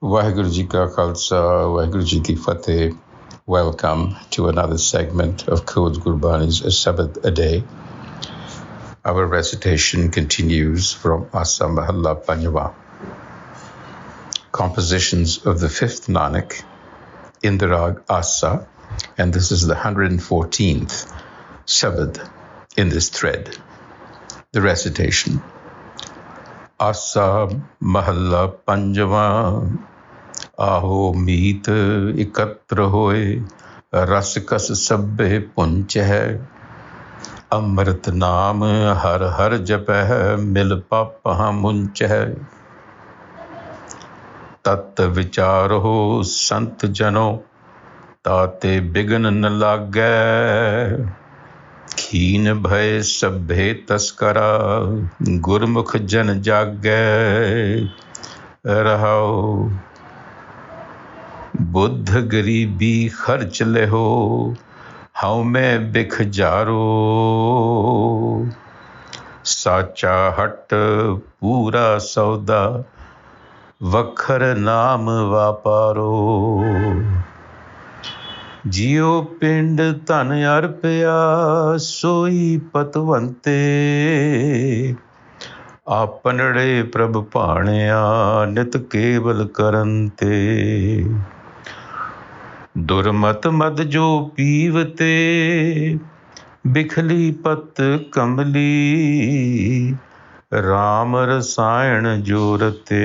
Waheguru Ji Ka Khalsa, Waheguru Ji Ki Fateh. Welcome to another segment of Code Gurbani's a-sabad-a-day. Our recitation continues from Asa Mahalla Panjwa. Compositions of the fifth Nanak in the Rag Asa, and this is the 114th Sabad in this thread. The recitation. Asa Mahalla Panjwa. Aho meet ikatr hoye, ras kas sabbe punch hai. Amrit naam har har japeh, mil papah munch hai. Tat vicharo sant jano, tate bign n lage. Kheen bhay sabbe taskara, gurmukh jan jage. Rahao Buddha गरीबी खर्च ले हो, how में बिख जारो. साचा हट पूरा सौदा, वखर नाम वापारो. जियो पिंड धन अर्पया, सोई पतवंते. आपनड़े प्रभ भाणया, नित केवल करंते. दुर्मत मद जो पीवते, बिखली पत कमली. राम रसायन जोरते,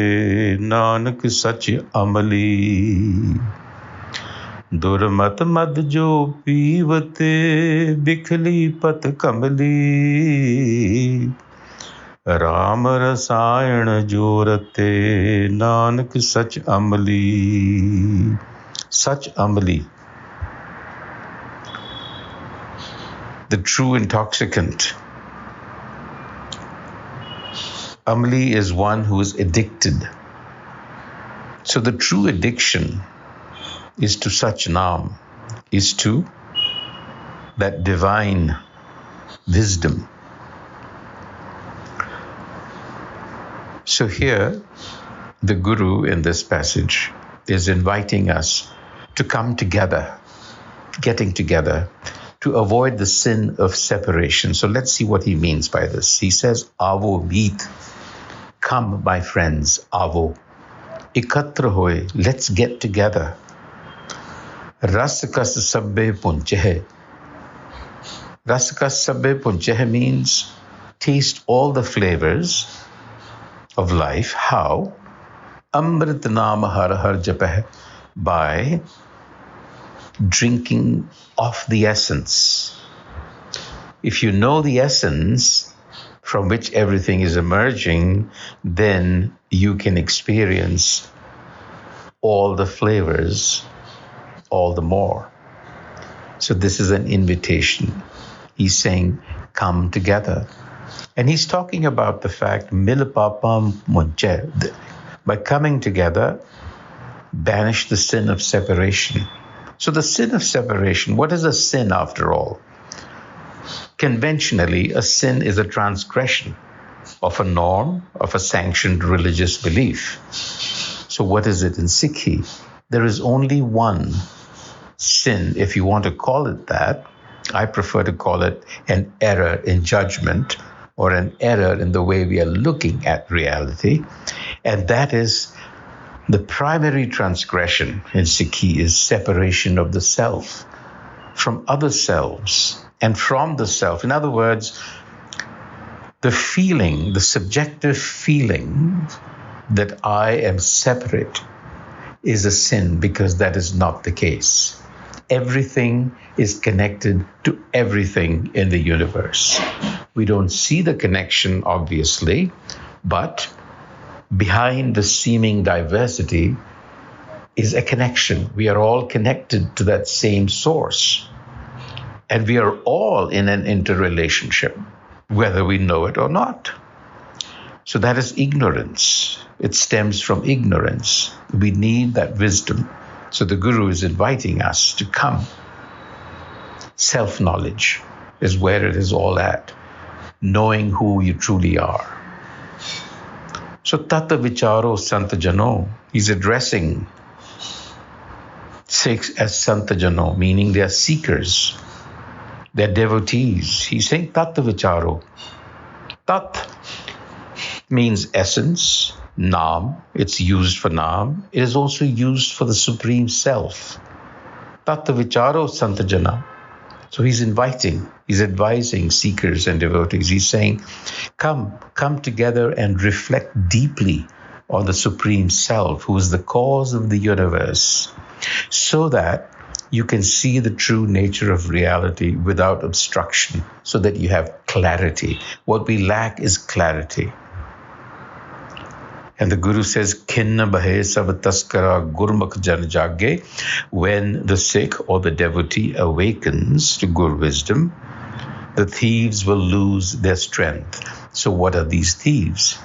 नानक सच अमली. दुर्मत मद जो पीवते, बिखली पत कमली. राम रसायन जोरते, नानक सच अमली. Such amli, the true intoxicant. Amli is one who is addicted. So the true addiction is to such naam, is to that divine wisdom. So here, the Guru in this passage is inviting us to come together, getting together, to avoid the sin of separation. So let's see what he means by this. He says, Avo meet, come my friends, Avo. Ikatr hoye, let's get together. Ras kas sabbe punche. Ras kas sabbe punche means taste all the flavors of life. How? Amrit naam har har japeh, by drinking of the essence. If you know the essence from which everything is emerging, then you can experience all the flavors all the more. So this is an invitation. He's saying, come together. And he's talking about the fact, mil papam munche, by coming together, banish the sin of separation. So the sin of separation, what is a sin after all? Conventionally, a sin is a transgression of a norm, of a sanctioned religious belief. So what is it in Sikhi? There is only one sin, if you want to call it that. I prefer to call it an error in judgment, or an error in the way we are looking at reality. And that is the primary transgression in Sikhi is separation of the self from other selves and from the self. In other words, the feeling, the subjective feeling that I am separate is a sin, because that is not the case. Everything is connected to everything in the universe. We don't see the connection, obviously, but behind the seeming diversity is a connection. We are all connected to that same source. And we are all in an interrelationship, whether we know it or not. So that is ignorance. It stems from ignorance. We need that wisdom. So the Guru is inviting us to come. Self-knowledge is where it is all at. Knowing who you truly are. So Tata Vicharo Santa Jano, he's addressing Sikhs as Santa Jano, meaning they are seekers, they're devotees. He's saying Tata Vicharo. Tat means essence, Naam, it's used for Naam. It is also used for the Supreme Self. Tata Vicharo Santa Jana. So he's advising seekers and devotees. He's saying, come together and reflect deeply on the Supreme Self, who is the cause of the universe, so that you can see the true nature of reality without obstruction, so that you have clarity. What we lack is clarity. And the Guru says, Kinna bahe sab taskara gurmukh jan jage. When the Sikh or the devotee awakens to Gur wisdom, the thieves will lose their strength. So what are these thieves?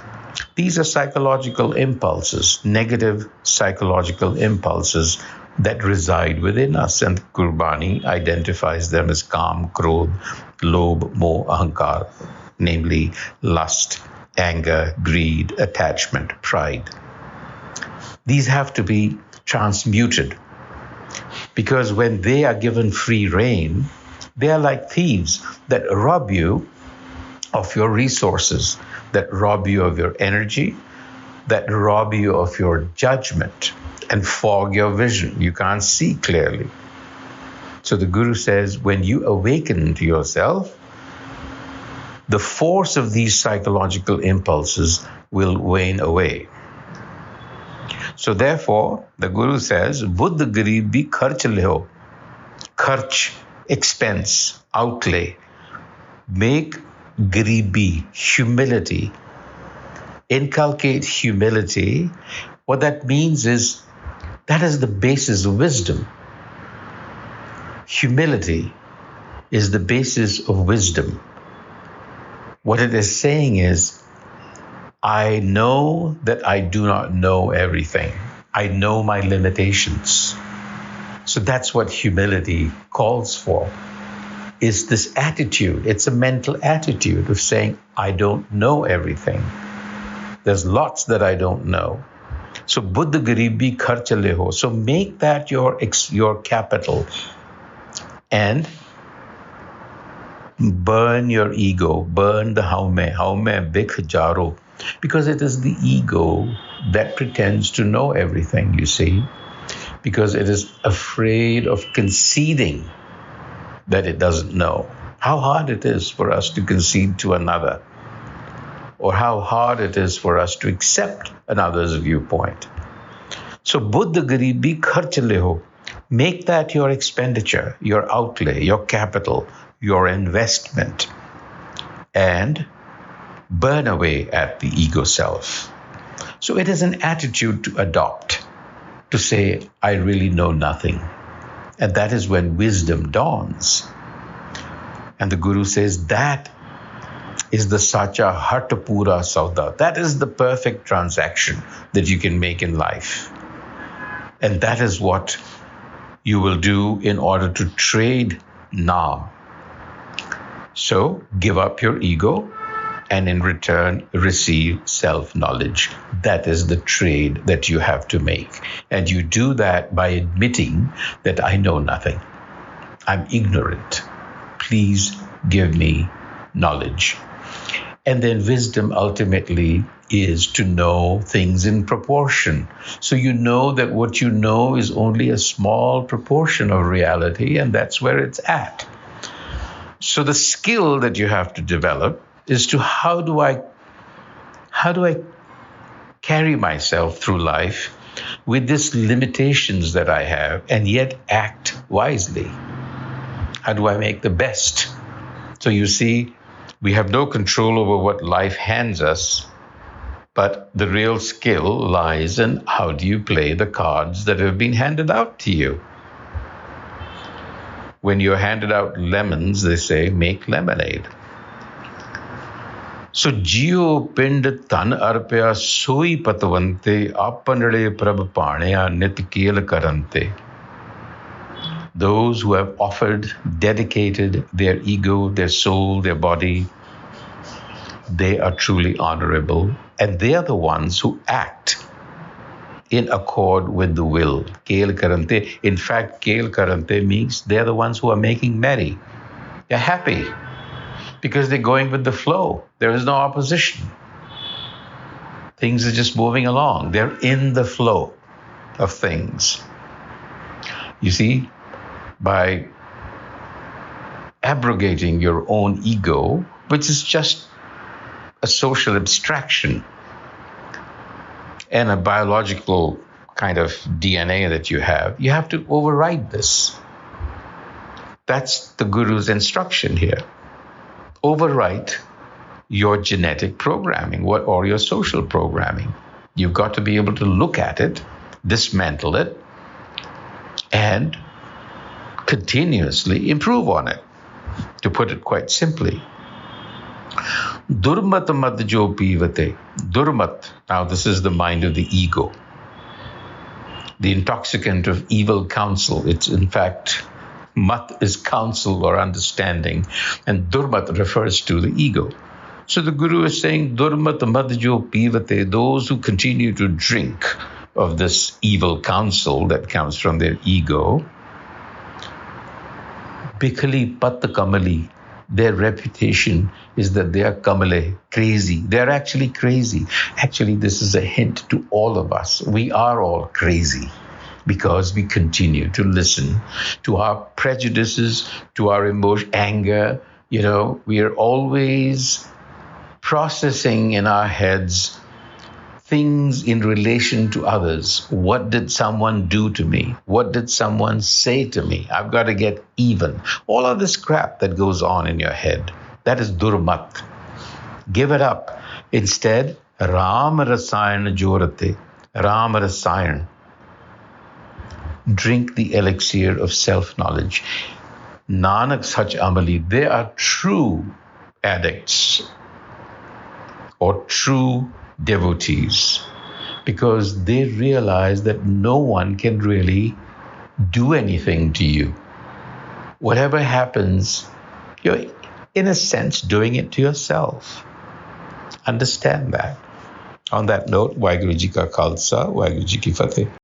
These are psychological impulses, negative psychological impulses that reside within us. And Gurbani identifies them as Kam, Krodh, Lobh, Moh, Ahankar, namely lust, anger, greed, attachment, pride. These have to be transmuted, because when they are given free rein, they are like thieves that rob you of your resources, that rob you of your energy, that rob you of your judgment and fog your vision. You can't see clearly. So the Guru says, when you awaken to yourself, the force of these psychological impulses will wane away. So therefore, the Guru says, Buddha Garibi Kharch Leho. Kharch, expense, outlay. Make Garibi, humility. Inculcate humility. What that means is, that is the basis of wisdom. Humility is the basis of wisdom. What it is saying is, I know that I do not know everything. I know my limitations. So that's what humility calls for, is this attitude. It's a mental attitude of saying, I don't know everything. There's lots that I don't know. So Buddha Garibi Kharch Leho. So make that your capital, and burn your ego, burn the haume bikh jaro, because it is the ego that pretends to know everything, you see, because it is afraid of conceding that it doesn't know. How hard it is for us to concede to another, or how hard it is for us to accept another's viewpoint. So Buddha Garibi Kharch Leho, make that your expenditure, your outlay, your capital, your investment, and burn away at the ego self. So it is an attitude to adopt, to say, I really know nothing. And that is when wisdom dawns. And the Guru says that is the Sacha Hartapura Sauda. That is the perfect transaction that you can make in life. And that is what you will do in order to trade Naam. So give up your ego, and in return receive self-knowledge. That is the trade that you have to make. And you do that by admitting that I know nothing. I'm ignorant. Please give me knowledge. And then wisdom ultimately is to know things in proportion. So you know that what you know is only a small proportion of reality, and that's where it's at. So the skill that you have to develop is to how do I carry myself through life with these limitations that I have and yet act wisely? How do I make the best? So you see, we have no control over what life hands us, but the real skill lies in how do you play the cards that have been handed out to you. When you're handed out lemons, they say, make lemonade. So Jio Pind Tan Arpya Soi Patavante Apanade Prabh Paneya Nit Kel Karante. Those who have offered, dedicated their ego, their soul, their body, they are truly honorable And they are the ones who act in accord with the will. Kel karante. In fact, kel karante means they're the ones who are making merry. They're happy because they're going with the flow. There is no opposition. Things are just moving along. They're in the flow of things. You see, by abrogating your own ego, which is just a social abstraction and a biological kind of DNA that you have to override this. That's the Guru's instruction here. Overwrite your genetic programming or your social programming. You've got to be able to look at it, dismantle it, and continuously improve on it. To put it quite simply, Durmat mad jo pivate. Durmat. Now this is the mind of the ego, the intoxicant of evil counsel. It's in fact, mat is counsel or understanding, and durmat refers to the ego. So the Guru is saying, Durmat mad jo pivate, those who continue to drink of this evil counsel that comes from their ego, Bikali Pat Kamali, their reputation is that they are Kamale, crazy. They're actually crazy. Actually, this is a hint to all of us. We are all crazy because we continue to listen to our prejudices, to our emotion, anger. You know, we are always processing in our heads things in relation to others. What did someone do to me? What did someone say to me? I've got to get even. All of this crap that goes on in your head, that is durmat. Give it up. Instead, Ram Rasayan Jorate, Ram Rasayan. Drink the elixir of self-knowledge. Nanak Sach Amali, they are true addicts or true devotees, because they realize that no one can really do anything to you. Whatever happens, you're in a sense doing it to yourself. Understand that. On that note, Waheguru Ji Ka Khalsa, Waheguru Ji Ki Fateh.